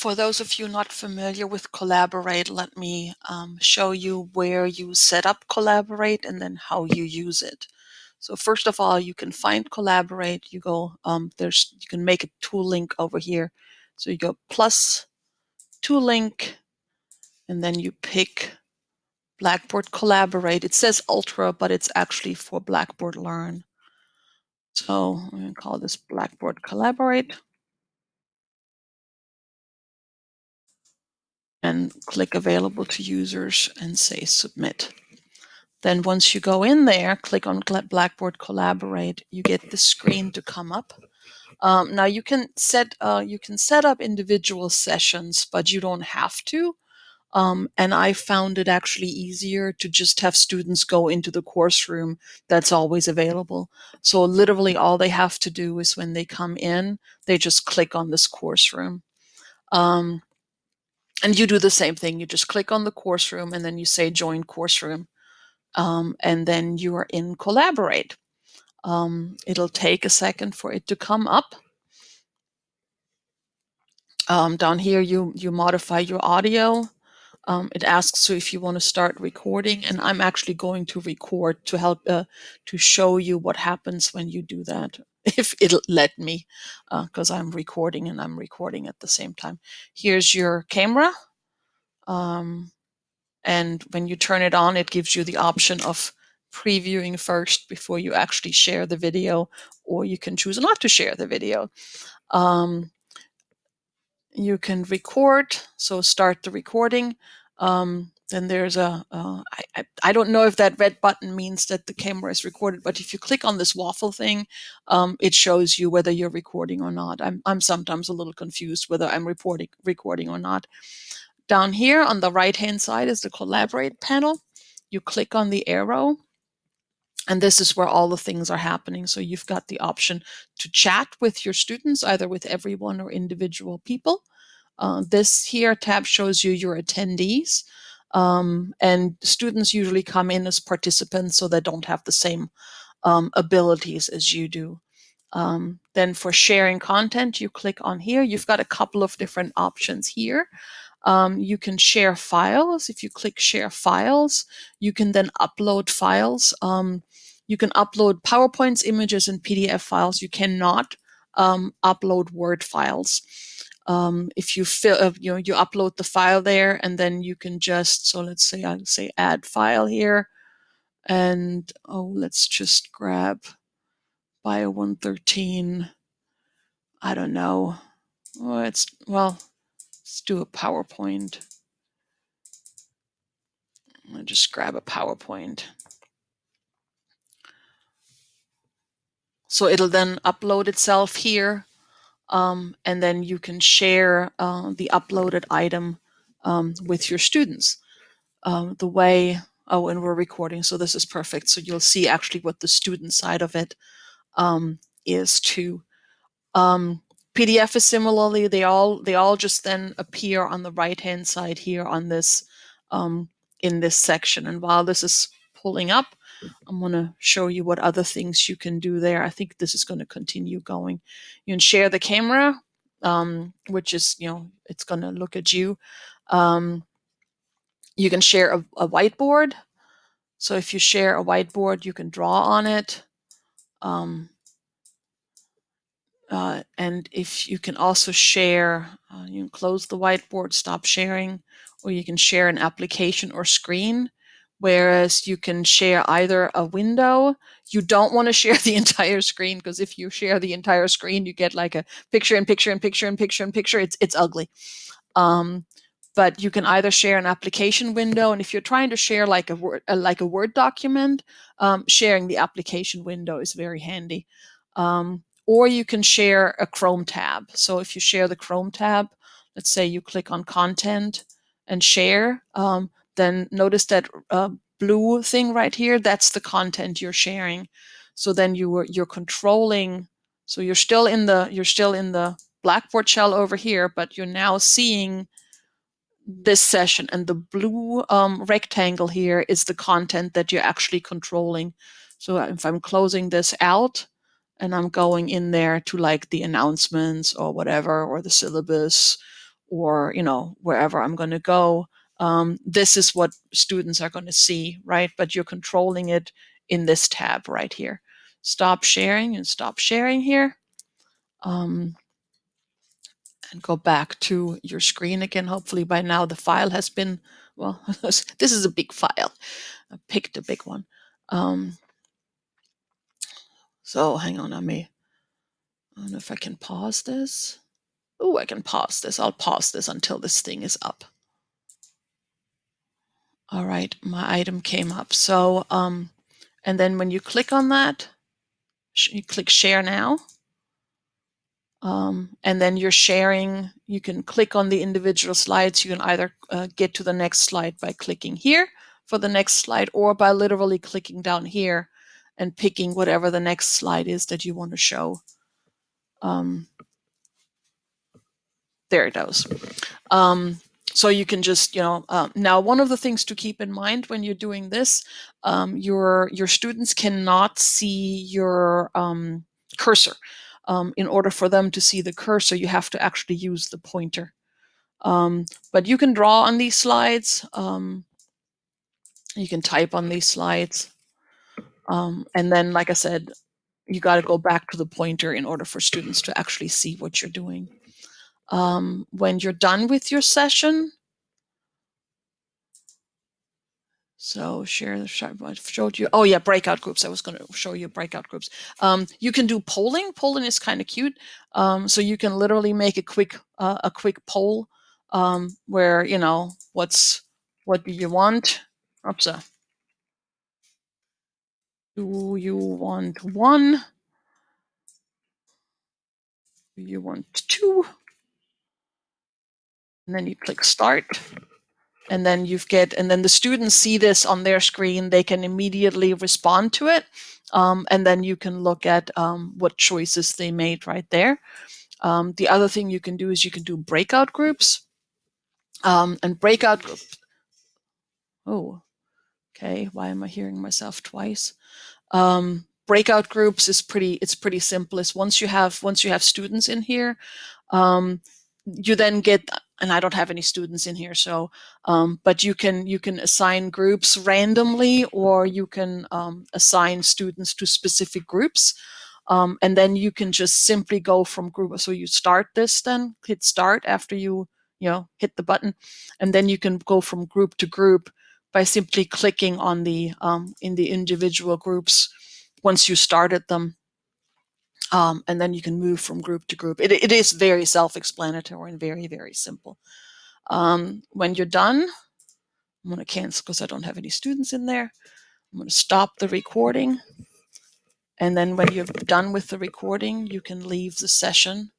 For those of you not familiar with Collaborate, let me show you where you set up Collaborate and then how you use it. So first of all, you can find Collaborate. You go you can make a tool link over here. So you go plus tool link, and then you pick Blackboard Collaborate. It says Ultra, but it's actually for Blackboard Learn. So I'm going to call this Blackboard Collaborate. And click available to users and say submit. Then once you go in there, click on Blackboard Collaborate, you get the screen to come up. Now you can set up individual sessions, but you don't have to. And I found it actually easier to just have students go into the course room that's always available. So literally all they have to do is when they come in, they just click on this course room. And you do the same thing. You just click on the course room and then you say join course room. And then you are in Collaborate. It'll take a second for it to come up. Down here, you modify your audio. It asks you if you want to start recording, and I'm actually going to record to help to show you what happens when you do that, if it'll let me, because I'm recording and I'm recording at the same time. Here's your camera. And when you turn it on, it gives you the option of previewing first before you actually share the video, or you can choose not to share the video. You can record, so start the recording. Then there's I don't know if that red button means that the camera is recorded, but if you click on this waffle thing, it shows you whether you're recording or not. I'm sometimes a little confused whether I'm recording or not. Down here on the right-hand side is the Collaborate panel. You click on the arrow, and this is where all the things are happening. So you've got the option to chat with your students, either with everyone or individual people. This here tab shows you your attendees. And students usually come in as participants, so they don't have the same abilities as you do. Then for sharing content, you click on here. You've got a couple of different options here. You can share files. If you click share files, you can then upload files. You can upload PowerPoints, images, and PDF files. You cannot upload Word files. If you you upload the file there, and then you can just, so let's say I say add file here, and let's just grab Bio 113. I don't know. Let's do a PowerPoint. I'll just grab a PowerPoint. So it'll then upload itself here, and then you can share the uploaded item with your students. And we're recording, so this is perfect. So you'll see actually what the student side of it is too. PDF is similarly, they all just then appear on the right-hand side here on this in this section. And while this is pulling up, I'm going to show you what other things you can do there. I think this is going to continue going. You can share the camera, which is, it's going to look at you. You can share a whiteboard. So if you share a whiteboard, you can draw on it. And if you can also share, you can close the whiteboard, stop sharing, or you can share an application or screen, whereas you can share either a window. You don't want to share the entire screen, because if you share the entire screen, you get like a picture and picture and picture and picture and picture. It's ugly. But you can either share an application window, and if you're trying to share like a Word document, sharing the application window is very handy. Or you can share a Chrome tab. So if you share the Chrome tab, let's say you click on content and share, then notice that blue thing right here, that's the content you're sharing. So then you're controlling. So you're still in the Blackboard shell over here, but you're now seeing this session, and the blue rectangle here is the content that you're actually controlling. So if I'm closing this out and I'm going in there to like the announcements or whatever, or the syllabus, or, wherever I'm going to go, this is what students are going to see, right? But you're controlling it in this tab right here. Stop sharing and stop sharing here. And go back to your screen again. Hopefully by now the file has been, well, this is a big file. I picked a big one. So hang on, I don't know if I can pause this. Oh, I can pause this. I'll pause this until this thing is up. All right, my item came up. So, and then when you click on that, you click share now. And then you're sharing, you can click on the individual slides. You can either get to the next slide by clicking here for the next slide, or by literally clicking down here and picking whatever the next slide is that you want to show. There it goes. So you can just, now one of the things to keep in mind when you're doing this, your students cannot see your cursor. In order for them to see the cursor, you have to actually use the pointer. But you can draw on these slides. You can type on these slides. And then, like I said, you got to go back to the pointer in order for students to actually see what you're doing. When you're done with your session, so share the I showed you. Oh yeah, breakout groups. I was going to show you breakout groups. You can do polling. Polling is kind of cute. So you can literally make a quick poll where what do you want? Oops. Do you want 1? Do you want 2? And then you click start. And then and then the students see this on their screen. They can immediately respond to it. And then you can look at what choices they made right there. The other thing you can do is you can do breakout groups. And breakout groups. Oh, okay. Why am I hearing myself twice? Breakout groups is pretty simple. It's once you have students in here, you then get, and I don't have any students in here, so but you can assign groups randomly, or you can assign students to specific groups, and then you can just simply go from group. So you start this, then hit start after you hit the button, and then you can go from group to group by simply clicking on the in the individual groups once you started them. And then you can move from group to group. It is very self-explanatory and very, very simple. When you're done, I'm going to cancel because I don't have any students in there. I'm going to stop the recording. And then when you're done with the recording, you can leave the session.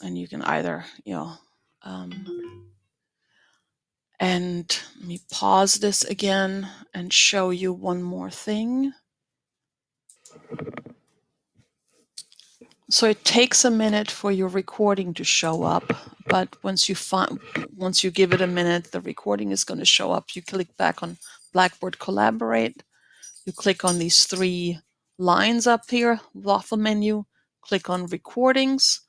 And you can either, and let me pause this again and show you one more thing. So it takes a minute for your recording to show up, but once you give it a minute, the recording is going to show up. You click back on Blackboard Collaborate. You click on these 3 lines up here, waffle menu, click on recordings,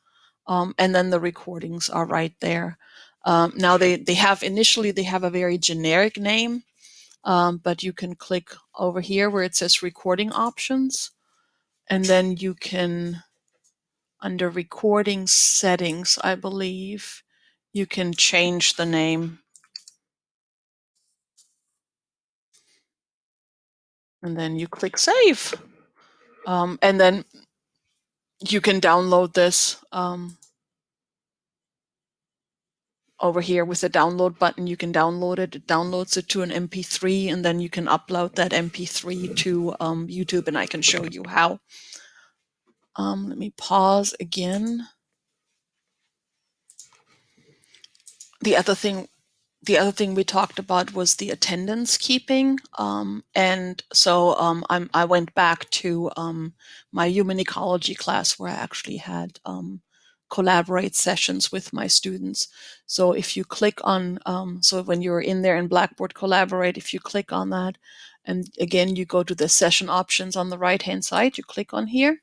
and then the recordings are right there. Now they have a very generic name, but you can click over here where it says recording options, and then you can, under recording settings, I believe, you can change the name. And then you click save. And then you can download this over here with the download button. You can download it. It downloads it to an MP3, and then you can upload that MP3 to YouTube, and I can show you how. Let me pause again. The other thing we talked about was the attendance keeping, and so I went back to my human ecology class where I actually had collaborate sessions with my students. So if you click on, so when you're in there in Blackboard Collaborate, if you click on that, and again you go to the session options on the right hand side, you click on here,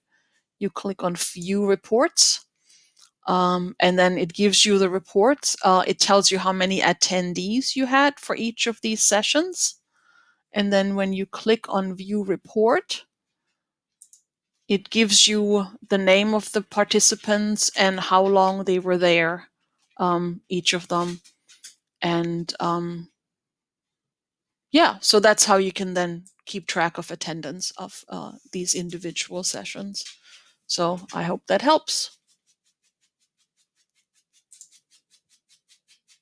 you click on View Reports, and then it gives you the reports. It tells you how many attendees you had for each of these sessions. And then when you click on View Report, it gives you the name of the participants and how long they were there, each of them. And yeah, so that's how you can then keep track of attendance of these individual sessions. So I hope that helps.